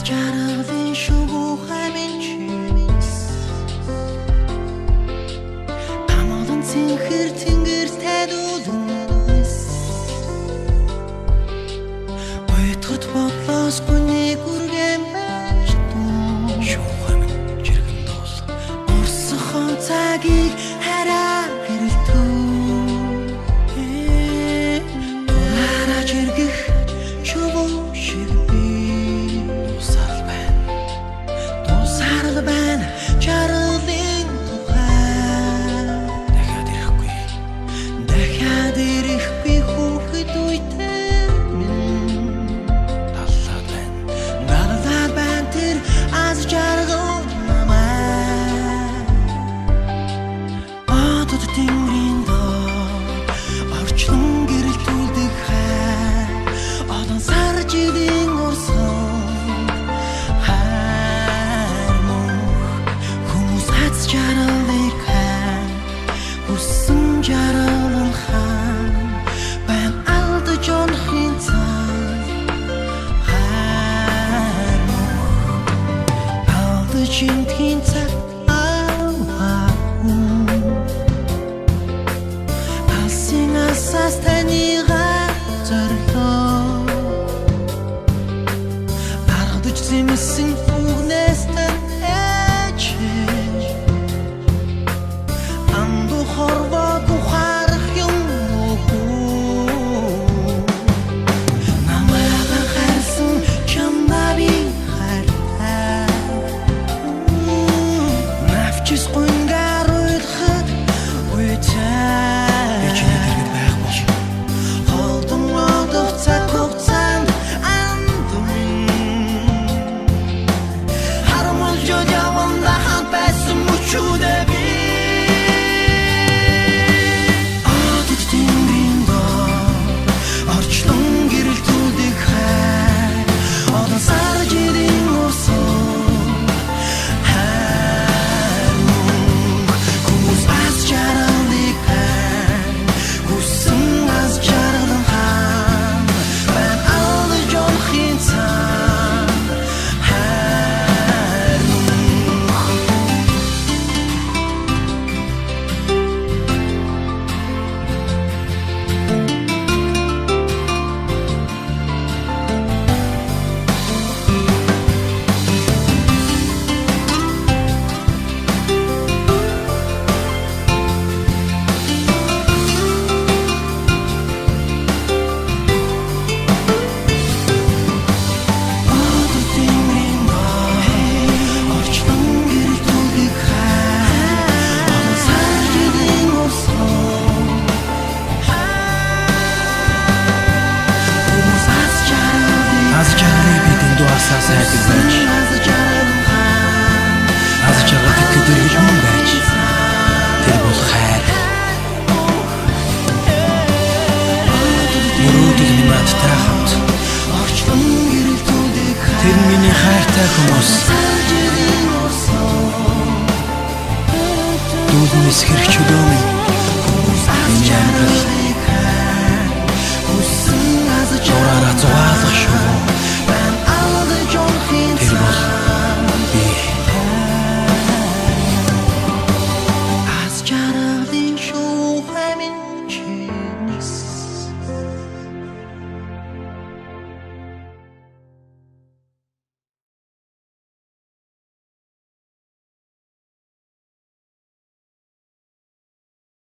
жаргалын шувуухан минь амгалан цэнхэр тэнгэртэй дүүлэнэс гойтгот бодлоос бүний гүргэн байж дуу шувуухан минь жиргэн дуус урсахон цагийг хараа гэрэлтүү хараа жиргэх шувуу шиг байна жаргалын тухай дахиад ирэхгүй хүүхэд үйтэй минь даллаад байна тэр аз жаргал намайг одод тэнгэрийн доор орчлон гэрэлтүүлдэг хай одон сар жилийн урсан жаргалыг хан хүссэн жаргалын хан байн алдаж онохын цай алдаж интхийн цаг алсын асаас танигаа зорлоо аргадаж зэмсэн үгнээс тань хорвоо гухарах юм уу намайг харсан чамнави хартай навчис гунгар уйлахад уйтай ичнэ дэргэд байх бол холдон одох цаг хугацаанд андуун харамл жодяванда хант байсан мөчүүдэ сайдаг байж аз жаргал итгэдэг гэж мөн байж тэр бол хайр мөрөөдөл минь хамт тэр миний хайртай хүмүүс дүүлнэс хэрэг чөлөө минь миний амьдрал